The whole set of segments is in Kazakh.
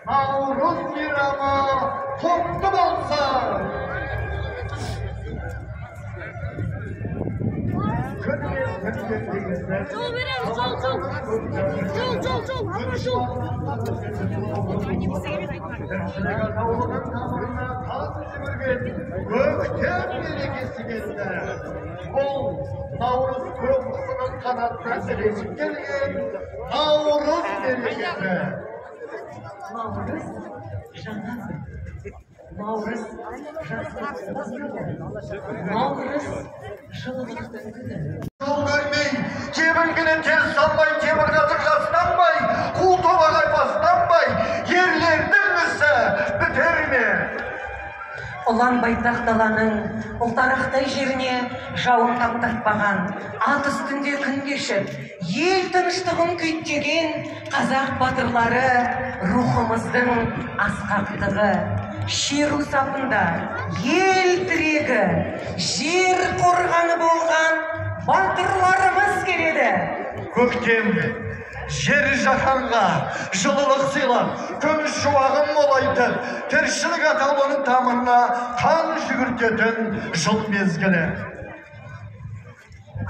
Navruz Bayramı kutlu olsun. Жол береміз, жол. Hamma жол. Көктем мерекесі келді. Бұл Наурыз көксінің қанатына ілесіп келген Наурыз мерекесі. Наурыз жаңа күн. Наурыз Наурыз жылылықтың күні. Жол көрмей, тебінгіні тез салмай, темір қазық жастанбай, қу тобағай бастанбай, ерлердің ісі бітер ме? Ұлан байтақ даланың ұлтарақтай жеріне жауын таптатпаған, ат үстінде күн кешіп, ел тыныштығын күйттеген қазақ батырлары рухымыздың асқақтығы. Шеру сапында ел тірегі, жер қорғаны болған батырларымыз келеді. Көктем, жер жаһанға жылылық сыйлап, күміс шуағын молайтып, тіршілік атаулының тамырына қан жүгіртетін жыл мезгілі.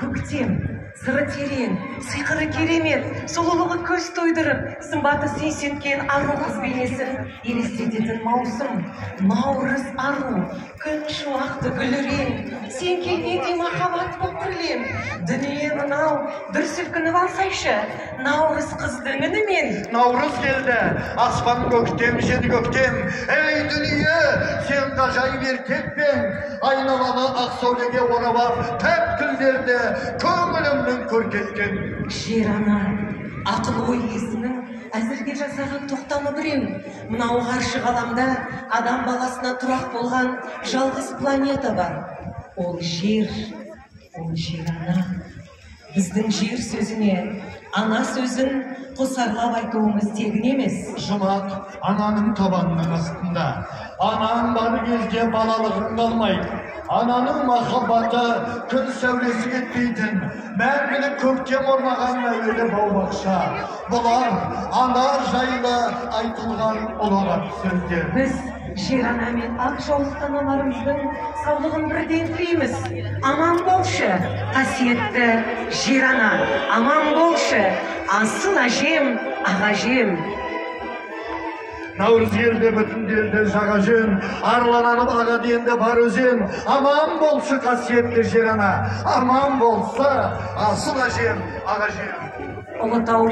Көктем, сыры терең, сиқыры керемет, сұлулығы көз тойдырып, сымбаты сүйсінткен ару қыз бейнесін елестететін маусым. Наурыз ару, күн шуақты гүлірен, сен келгенде махаббат боп тірілем. Дүние мынау дүр сілкініп алсайшы, Наурыз қыздың үнімен. Наурыз келді, аспан көктем, жер көктем. Ей дүние, сен ғажайып еркекпен, айналаны ақ сәулеге орап ап, тәттілдерді көңілімнің көркеткен. Жер ана, ақыл ой иесінің әзірге жасаған тоқтамы біреу. Мынау ғаршы ғаламда адам баласына тұрақ болған жалғыз планета бар. Ол жер ана. Біздің жер сөзіне ана сөзін қосарлап айтуымыз тегін емес. Жұмақ ананың табанының астында. Анаң бар кезде балалығың қалмайды. Ананың махаббаты күн сәулесі кетпейтін, мәңгілік көктем орнаған әуелі бау-бақша. Бұлар ана жайлы айтылған ұлағат сөздер. Біз жер ана мен ақ жаулықты аналарымыздың саулығын бірден тілейміз. Аман болшы, қасиетті жер ана, аман болшы, асыл әжем, ағажем. Наурыз келді, бүтін делді жаға жөн, арлананып аға денді бар өзен. Аман болшы қасиетті жер ана, аман болсы асыл әжем, ағажем. Ұлытау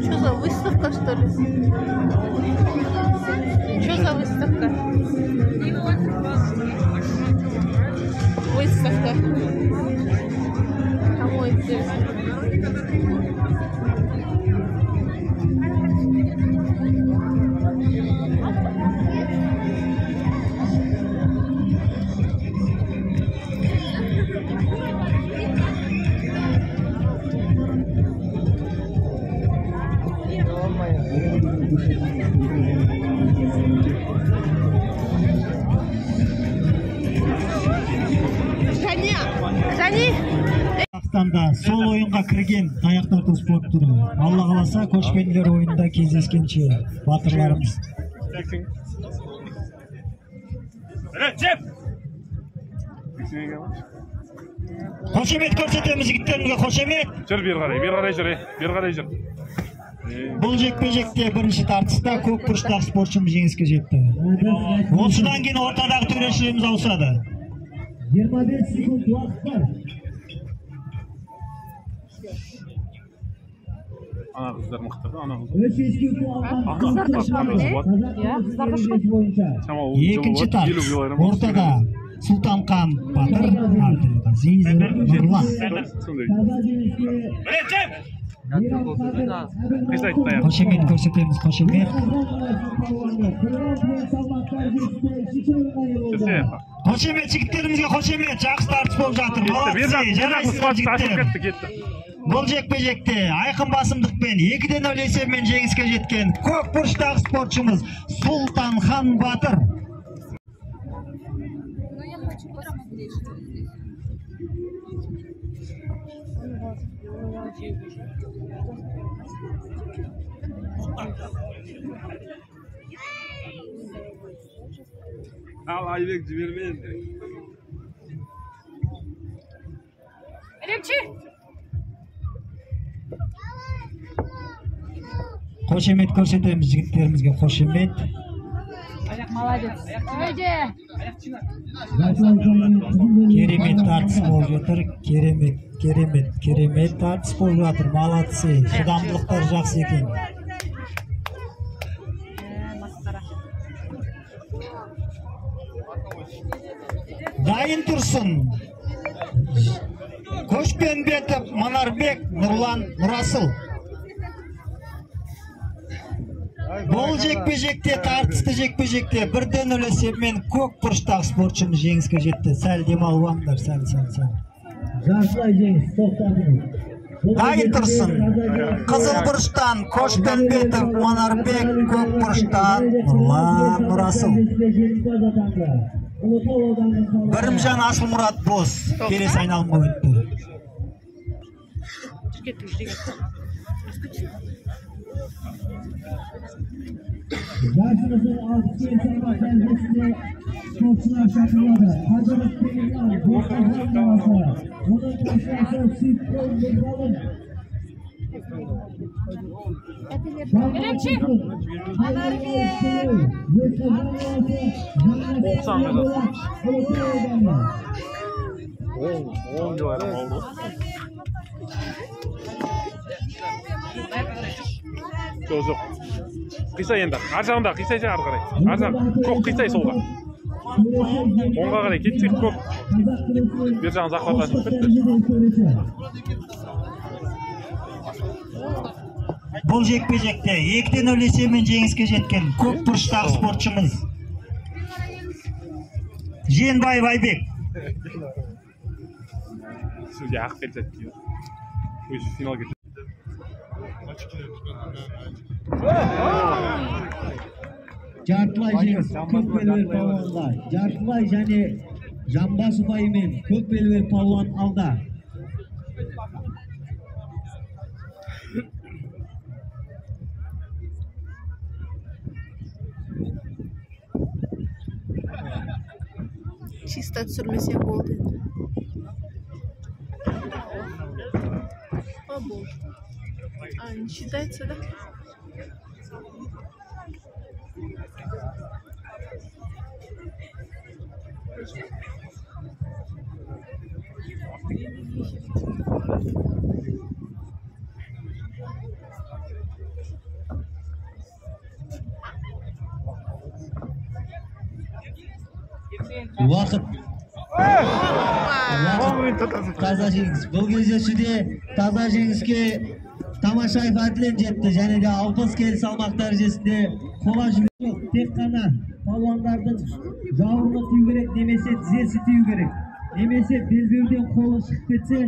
Что за выставка, что ли? Что за выставка? Выставка. Кому интересно? Қазақстанда сол ойынға кірген таяқ тарту спорт түрі. Алла қаласа көшпенділер ойында кездескенше батырларымыз. Koşemet görsetemiz yigitlerimizge, koşemet. Jür bir qaray jür, bir qaray jür. Бұл жекпе-жекте бірінші тартыста көк бұрыштағы спортшымыз жеңіске жетті. Осыдан кейін ортадағы төрешілеріміз ауысады. 25 секунд уақыт бар. Ana qızlar mıqtır, ana qızlar. Өз ескерту алған Екінші тартыс ортада Сұлтанхан Батыр, Абдулғазиз Нұрлан. Қошемет көрсетеміз, қошемет. Қошемет жігіттерімізге, қошемет. Жақсы тартыс болып жатыр. Бұл жекпе-жекте айқын басымдықпен 2-0 есебімен жеңіске жеткен көк бұрыштағы спортшымыз Сұлтанхан Батыр. Al Aybek jibirmeyin. Elimçi. Қошемет көрсетеміз жігіттерімізге, қошемет. Молодец. Öyle. Керемет тартыс болып жатыр. Керемет тартыс болып жатыр. Молодцы. Шыдамдылықтар жақсы екен. Дайын тұрсын. Көшпенбетов, Манарбек, Нұрлан, Нұрасыл. Бұл жекпе-жекте, тартысты жекпе-жекте 1-0 есебімен көк бұрыштағы спортшымыз жеңіске жетті. Сәл демалып алыңдар, сәл. Жартылай жеңіс, тоқтатыңыз. Дайын тұрсын. Қызыл бұрыштан Көшпенбетов, Манарбек, көк бұрыштан Нұрлан, Нұрасыл. Бірімжан Асылмұрат Боз келесі айналымға өтті. Yaşınızın altı insanlar kendisine sporçular şartladı. Hazırlık belirler. Borçlar namazı. Bunun başlarsa sifron bezalım. Elimçi. Жоқ. Қисай енді. Ар жағында қисайша ары қарай. Ар жақ көк қисай солға. Оңға қарай кетсек көк. Бер жағын захватқа шығып кетті. Бұл жекпе-жекте 2-0 есебімен жеңіске жеткен көк бұрыштағы спортшымыз Жиенбаев Айбек. Сізге ақ берсетті. Өзі финал кетті. Жартылай жеңіс көк белбел палуанға. Жартылай және Жамбасов айымен көк белбел палуан алда. Чисто түсірмесе болды. О, болды. А, не считается, да? Уақыт. Таза жеңіс. Бұл кездесуде таза жеңіске Тамашаев Әділен жетті. Және де 60 келі салмақ дәрежесінде қола жүгіру жоқ. Тек қана палуандардың жауырыны тию керек, немесе тізесі тию керек. Немесе белбеуден қолы шығып кетсе,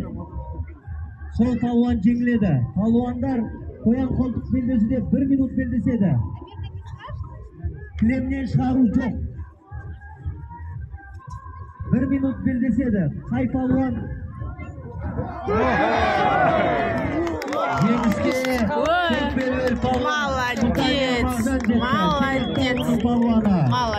сол палуан жеңіледі. Палуандар қоян қолтық белдесуде 1 минут белдеседі. Кілемнен шығару жоқ. 1 минут белдеседі. Қай палуан жеңіске көк белбел палуан Молодец. Молодец. палуаны. Молодец.